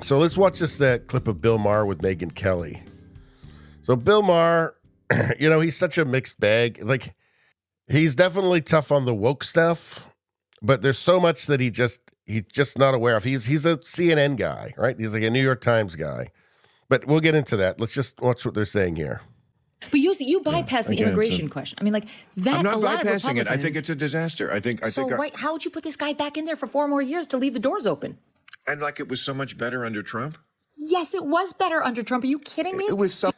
So let's watch this clip of Bill Maher with Megyn Kelly. So Bill Maher, he's such a mixed bag. Like, he's definitely tough on the woke stuff, but there's so much that he's just not aware of. He's a CNN guy, right? He's like a New York Times guy. But we'll get into that. Let's just watch what they're saying here. But you bypass the immigration question. I mean, like that. I'm not a lot bypassing of it. I think it's a disaster. How would you put this guy back in there for 4 more years to leave the doors open? And like it was so much better under Trump. Yes, it was better under Trump. Are you kidding me? It was so.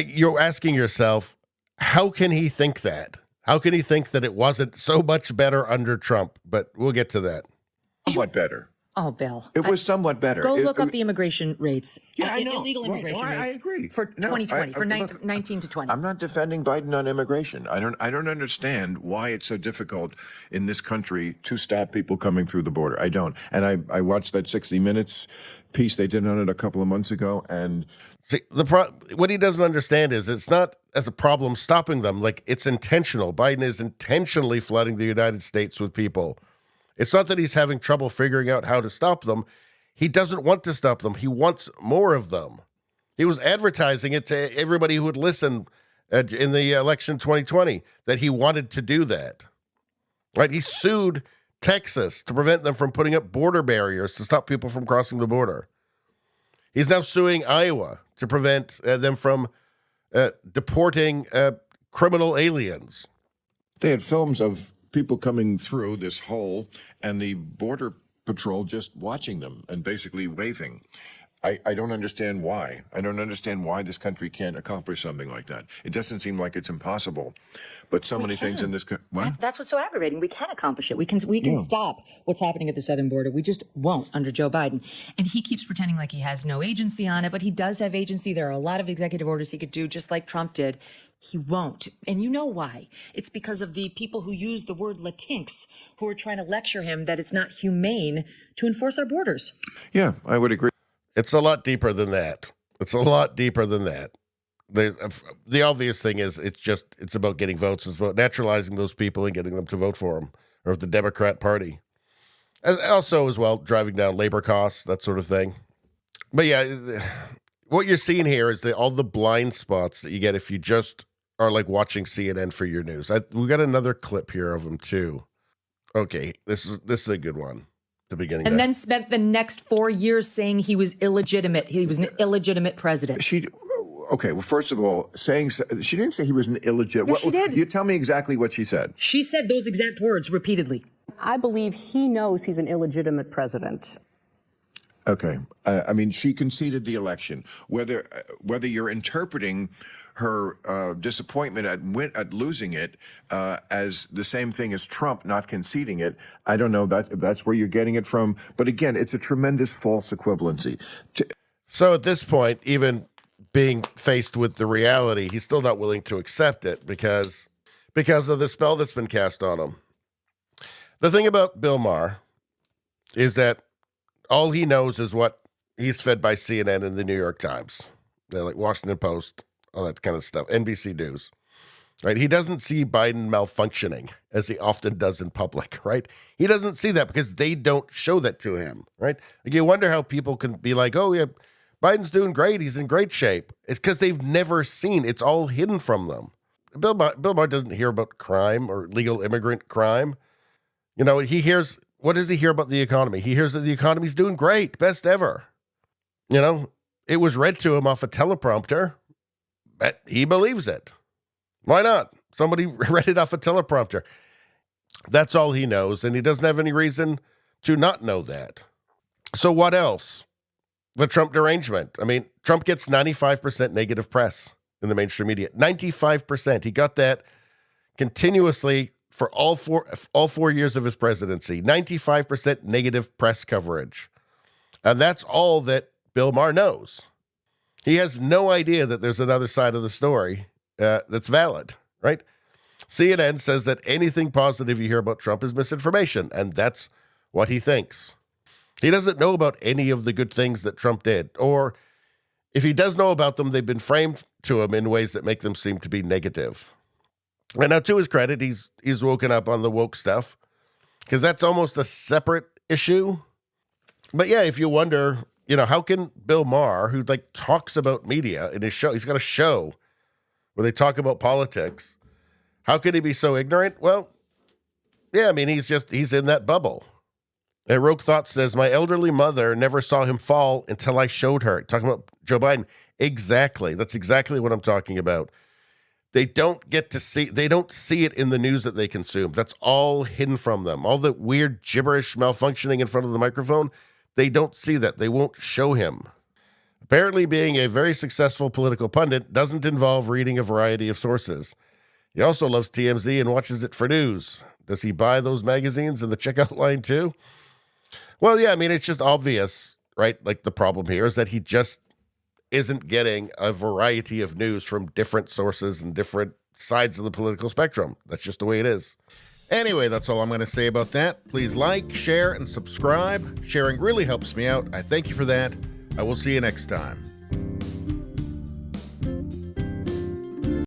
You're asking yourself, how can he think that? How can he think that it wasn't so much better under Trump? But we'll get to that. Somewhat better. Oh, Bill. It was somewhat better. Go look up the immigration rates. Yeah, I know. Illegal immigration rates. I agree. For 2020, for 19 to 20. I'm not defending Biden on immigration. I don't understand why it's so difficult in this country to stop people coming through the border. I don't. And I watched that 60 Minutes piece they did on it a couple of months ago. And see, what he doesn't understand is it's not as a problem stopping them. Like, it's intentional. Biden is intentionally flooding the United States with people. It's not that he's having trouble figuring out how to stop them. He doesn't want to stop them. He wants more of them. He was advertising it to everybody who would listen in the election 2020 that he wanted to do that. Right? He sued Texas to prevent them from putting up border barriers to stop people from crossing the border. He's now suing Iowa to prevent them from deporting criminal aliens. they had films of people coming through this hole and the border patrol just watching them and basically waving. I don't understand why. I don't understand why this country can't accomplish something like that. It doesn't seem like it's impossible, but so many things in this country. That's what's so aggravating. We can accomplish it. We can stop what's happening at the southern border. We just won't under Joe Biden. And he keeps pretending like he has no agency on it, but he does have agency. There are a lot of executive orders he could do, just like Trump did. He won't. And you know why? It's because of the people who use the word Latinx, who are trying to lecture him that it's not humane to enforce our borders. Yeah, I would agree. It's a lot deeper than that. It's a lot deeper than that. The obvious thing is it's about getting votes. It's about naturalizing those people and getting them to vote for him or the Democrat Party. Also, as well, driving down labor costs, that sort of thing. But yeah, what you're seeing here is all the blind spots that you get if you just are like watching CNN for your news. We got another clip here of him too. Okay, this is a good one. The beginning, and then spent the next 4 years saying he was illegitimate. He was an illegitimate president. Okay, well, first of all, she didn't say he was an illegitimate. Yes, she did. You tell me exactly what she said. She said those exact words repeatedly. I believe he knows he's an illegitimate president. Okay, I mean, she conceded the election. Whether you're interpreting her disappointment at losing it as the same thing as Trump not conceding it, I don't know if that's where you're getting it from. But again, it's a tremendous false equivalency. So at this point, even being faced with the reality, he's still not willing to accept it because of the spell that's been cast on him. The thing about Bill Maher is that all he knows is what he's fed by CNN and the New York Times. They're like Washington Post, all that kind of stuff, NBC News, right? He doesn't see Biden malfunctioning as he often does in public, right? He doesn't see that because they don't show that to him, right? Like, you wonder how people can be like, oh, yeah, Biden's doing great. He's in great shape. It's because they've never seen. It's all hidden from them. Bill Maher doesn't hear about crime or legal immigrant crime. You know, he hears, what does he hear about the economy? He hears that the economy's doing great, best ever. You know, it was read to him off a teleprompter, but he believes it. Why not? Somebody read it off a teleprompter. That's all he knows, and he doesn't have any reason to not know that. So what else? The Trump derangement. I mean, Trump gets 95% negative press in the mainstream media. 95%. He got that continuously for all four years of his presidency. 95% negative press coverage. And that's all that Bill Maher knows. He has no idea that there's another side of the story that's valid, right? CNN says that anything positive you hear about Trump is misinformation, and that's what he thinks. He doesn't know about any of the good things that Trump did, or if he does know about them, they've been framed to him in ways that make them seem to be negative. And now, to his credit, he's woken up on the woke stuff, because that's almost a separate issue. But yeah, if you wonder You know, how can Bill Maher, who like talks about media in his show, he's got a show where they talk about politics. How could he be so ignorant? Well, yeah, I mean, he's in that bubble. Roke Thought says, my elderly mother never saw him fall until I showed her. Talking about Joe Biden. Exactly. That's exactly what I'm talking about. They don't see it in the news that they consume. That's all hidden from them. All the weird gibberish malfunctioning in front of the microphone, they don't see that. They won't show him. Apparently, being a very successful political pundit doesn't involve reading a variety of sources. He also loves TMZ and watches it for news. Does he buy those magazines in the checkout line too? Well, yeah, I mean, it's just obvious, right? Like the problem here is that he just isn't getting a variety of news from different sources and different sides of the political spectrum. That's just the way it is. Anyway, that's all I'm going to say about that. Please like, share, and subscribe. Sharing really helps me out. I thank you for that. I will see you next time.